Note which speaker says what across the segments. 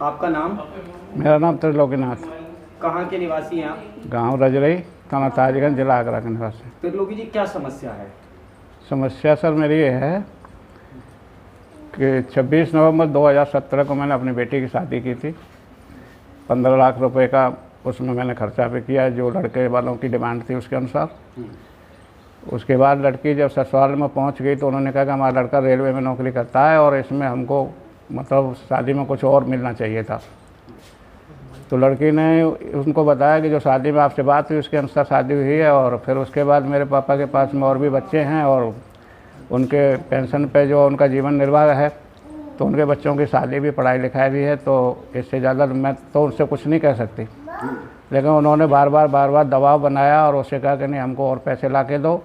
Speaker 1: आपका नाम?
Speaker 2: मेरा नाम त्रिलोकीनाथ।
Speaker 1: कहाँ के निवासी हैं आप?
Speaker 2: गांव रजरई, थाना ताजगंज, जिला आगरा के निवासी।
Speaker 1: त्रिलोकी जी, क्या समस्या है?
Speaker 2: समस्या सर मेरी ये है कि 26 नवंबर 2017 को मैंने अपनी बेटी की शादी की थी। 15 लाख रुपए का उसमें मैंने खर्चा भी किया, जो लड़के वालों की डिमांड थी उसके अनुसार। उसके बाद लड़की जब ससुराल में पहुंच गई तो उन्होंने कहा कि हमारा लड़का रेलवे में नौकरी करता है और इसमें हमको मतलब शादी में कुछ और मिलना चाहिए था। तो लड़की ने उनको बताया कि जो शादी में आपसे बात हुई उसके अनुसार शादी हुई है, और फिर उसके बाद मेरे पापा के पास में और भी बच्चे हैं और उनके पेंशन पे जो उनका जीवन निर्वाह है, तो उनके बच्चों की शादी भी, पढ़ाई लिखाई भी है, तो इससे ज़्यादा मैं तो उनसे कुछ नहीं कह सकती। लेकिन उन्होंने बार बार दबाव बनाया और उससे कहा कि नहीं, हमको और पैसे ला के दो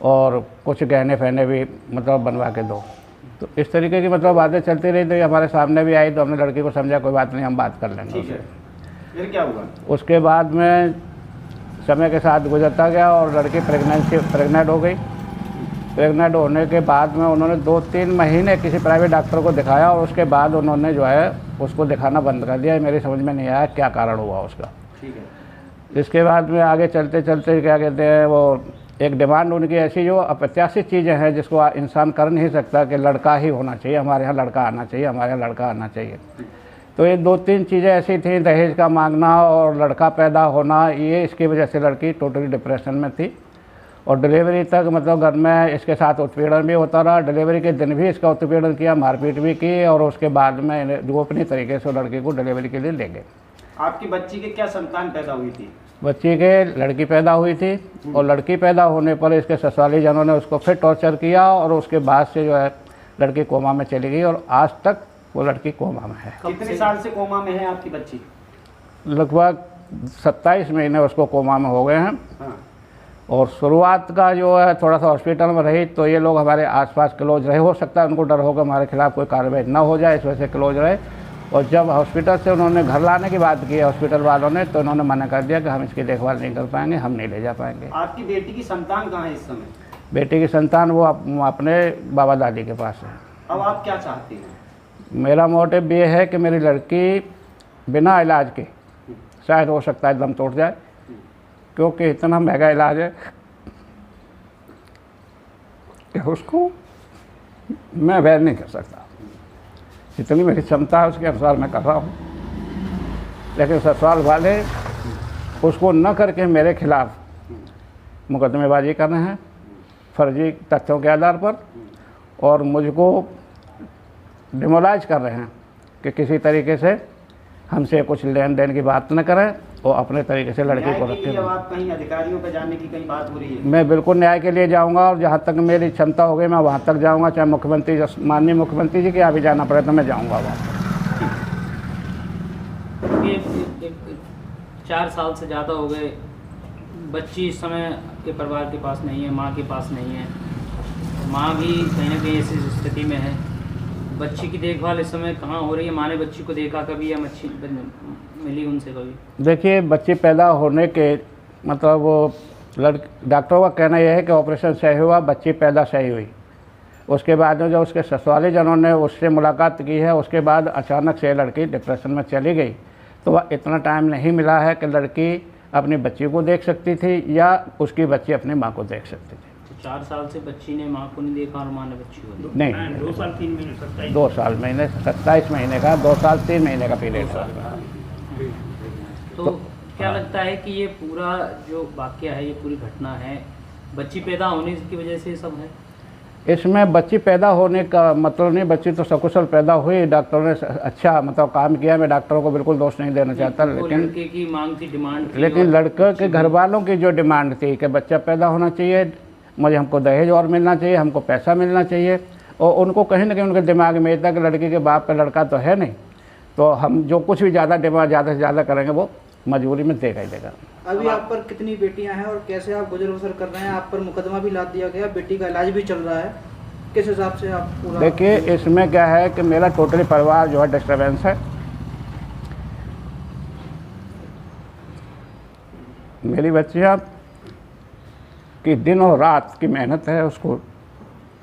Speaker 2: और कुछ गहने फहने भी मतलब बनवा के दो। तो इस तरीके की मतलब बातें चलती रही। तो ये हमारे सामने भी आई तो हमने लड़की को समझा कोई बात नहीं, हम बात कर लेंगे उससे।
Speaker 1: फिर क्या हुआ? उसके
Speaker 2: बाद में समय के साथ गुजरता गया और लड़की प्रेग्नेंट हो गई। प्रेग्नेंट होने के बाद में उन्होंने 2-3 महीने किसी प्राइवेट डॉक्टर को दिखाया और उसके बाद उन्होंने जो है उसको दिखाना बंद कर दिया। मेरी समझ में नहीं आया क्या कारण हुआ उसका।
Speaker 1: ठीक है।
Speaker 2: इसके बाद में आगे चलते चलते क्या कहते हैं, वो एक डिमांड उनकी ऐसी जो अप्रत्याशित चीज़ें हैं जिसको इंसान कर नहीं सकता कि लड़का ही होना चाहिए, हमारे यहाँ लड़का आना चाहिए, हमारे यहाँ लड़का आना चाहिए। तो ये 2-3 चीज़ें ऐसी थी, दहेज का मांगना और लड़का पैदा होना, ये इसकी वजह से लड़की टोटली डिप्रेशन में थी। और डिलीवरी तक मतलब घर में इसके साथ उत्पीड़न भी होता रहा। डिलीवरी के दिन भी इसका उत्पीड़न किया, मारपीट भी की, और उसके बाद में वो अपनी तरीके से लड़की को डिलीवरी के लिए ले गए।
Speaker 1: आपकी बच्ची के क्या संतान पैदा हुई थी?
Speaker 2: बच्ची के लड़की पैदा हुई थी और लड़की पैदा होने पर इसके ससुराली जनों ने उसको फिर टॉर्चर किया और उसके बाद से जो है लड़की कोमा में चली गई और आज तक वो लड़की कोमा में है।
Speaker 1: कितने साल से कोमा में है आपकी बच्ची?
Speaker 2: लगभग 27 महीने उसको कोमा में हो गए हैं।
Speaker 1: हाँ।
Speaker 2: और शुरुआत का जो है थोड़ा सा हॉस्पिटल में रही तो ये लोग हमारे आसपास क्लोज रहे, हो सकता है उनको डर होगा हमारे खिलाफ कोई कार्रवाई ना हो जाए, इस वजह से क्लोज रहे। और जब हॉस्पिटल से उन्होंने घर लाने की बात की हॉस्पिटल वालों ने, तो उन्होंने मना कर दिया कि हम इसकी देखभाल नहीं कर पाएंगे, हम नहीं ले जा पाएंगे।
Speaker 1: आपकी बेटी की संतान कहाँ है इस समय?
Speaker 2: बेटी की संतान वो अपने बाबा दादी के पास है।
Speaker 1: अब आप क्या चाहती हैं?
Speaker 2: मेरा मोटिव ये है कि मेरी लड़की बिना इलाज के, शायद हो सकता है दम तोड़ जाए, क्योंकि इतना महंगा इलाज है कि उसको मैं वैर नहीं कर सकता। जितनी मेरी क्षमता है उसके अनुसार मैं कर रहा हूँ, लेकिन ससुराल वाले उसको न करके मेरे खिलाफ मुकदमेबाजी कर रहे हैं फर्जी तथ्यों के आधार पर, और मुझको डिमोलाइज कर रहे हैं कि किसी तरीके से हमसे कुछ लेन देन की बात न करें और अपने तरीके से लड़की को रखें।
Speaker 1: जब आप कहीं अधिकारियों पर जाने की कहीं बात हो रही है? मैं
Speaker 2: बिल्कुल न्याय के लिए जाऊंगा और जहां तक मेरी क्षमता हो गई मैं वहां तक जाऊंगा, चाहे मुख्यमंत्री, माननीय मुख्यमंत्री जी के यहाँ भी जाना पड़े तो मैं जाऊंगा वहाँ।
Speaker 3: 4 साल से ज़्यादा हो गए, बच्ची इस समय के परिवार के पास नहीं है, माँ के पास नहीं है, माँ भी कहीं ना कहीं ऐसी स्थिति में है। बच्ची की देखभाल इस समय कहाँ हो रही है? माँ ने बच्ची को देखा कभी या बच्ची मिली उनसे कभी?
Speaker 2: देखिए, बच्ची पैदा होने के मतलब वो डॉक्टरों का कहना यह है कि ऑपरेशन सही हुआ, बच्ची पैदा सही हुई। उसके बाद में जो उसके ससुराली जनों ने उससे मुलाकात की है, उसके बाद अचानक से लड़की डिप्रेशन में चली गई। तो वह इतना टाइम नहीं मिला है कि लड़की अपनी बच्ची को देख सकती थी या उसकी बच्ची अपनी माँ को देख सकती थी।
Speaker 3: 4 साल से बच्ची ने माँ को नहीं देखा और माँ ने बच्ची को
Speaker 2: नहीं,
Speaker 1: 2 साल 3 महीने
Speaker 2: 2 साल महीने 27 महीने का, 2 साल 3 महीने का पीरियड था।
Speaker 3: तो क्या लगता है कि ये पूरा जो वाकया है, ये पूरी घटना है, बच्ची पैदा होने की वजह से सब है?
Speaker 2: इसमें बच्ची पैदा होने का मतलब नहीं, बच्ची तो सकुशल पैदा हुई, डॉक्टरों ने अच्छा मतलब काम किया। मैं डॉक्टरों को बिल्कुल दोष नहीं देना चाहता, लेकिन
Speaker 3: लड़के की मांग थी, डिमांड थी,
Speaker 2: लेकिन लड़के के घर वालों की जो डिमांड थी कि बच्चा पैदा होना चाहिए, मुझे हमको दहेज और मिलना चाहिए, हमको पैसा मिलना चाहिए, और उनको कहीं ना कहीं उनके दिमाग में था कि लड़की के बाप का लड़का तो है नहीं, तो हम जो कुछ भी ज़्यादा डिमांड ज़्यादा से ज़्यादा करेंगे वो मजबूरी में देगा ही देगा।
Speaker 4: अभी आप पर कितनी बेटियां हैं और कैसे आप गुजर बसर कर रहे हैं? आप पर मुकदमा भी लाद दिया गया, बेटी का इलाज भी चल रहा है, किस हिसाब से आप पूरा?
Speaker 2: देखिए, इसमें क्या है कि मेरा टोटली परिवार जो है डिस्टर्बेंस है। मेरी बच्चियाँ की दिन और रात की मेहनत है उसको,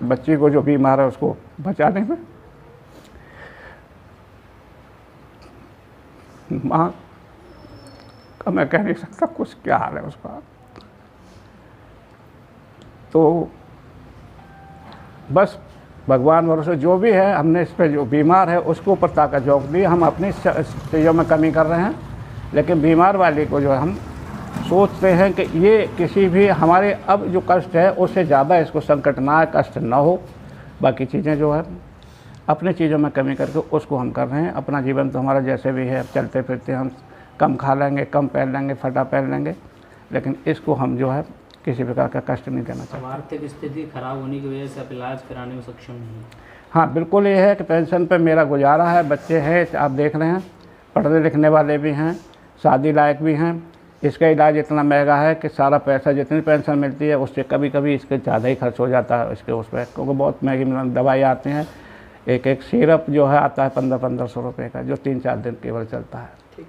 Speaker 2: बच्ची को जो बीमार है उसको बचाने में। माँ का मैं कह नहीं सकता कुछ क्या हाल है उसका। तो बस भगवान भरोसे जो भी है, हमने इस पे जो बीमार है उसको ऊपर ताकत झोंक दी। हम अपनी चीज़ों में कमी कर रहे हैं, लेकिन बीमार वाले को जो है हम सोचते हैं कि ये किसी भी हमारे अब जो कष्ट है उससे ज़्यादा इसको संकट ना आए, कष्ट ना हो। बाकी चीज़ें जो है अपनी चीज़ों में कमी करके उसको हम कर रहे हैं। अपना जीवन तो हमारा जैसे भी है, चलते फिरते हम कम खा लेंगे, कम पहन लेंगे, फटा पहन लेंगे, लेकिन इसको हम जो है किसी प्रकार का कष्ट नहीं देना चाहते।
Speaker 3: आर्थिक स्थिति खराब होने की वजह से आप इलाज कराने में सक्षम नहीं है।
Speaker 2: हाँ बिल्कुल, ये है कि पेंशन पे मेरा गुजारा है, बच्चे हैं आप देख रहे हैं, पढ़ने लिखने वाले भी हैं, शादी लायक भी हैं। इसका इलाज इतना महंगा है कि सारा पैसा जितनी पेंशन मिलती है उससे कभी कभी इसके ज़्यादा ही खर्च हो जाता है इसके उस पर, क्योंकि बहुत महंगी दवाई आती हैं। एक सिरप जो है आता है 1500-1500 रुपये का, जो 3-4 दिन केवल चलता है।
Speaker 4: ठीक।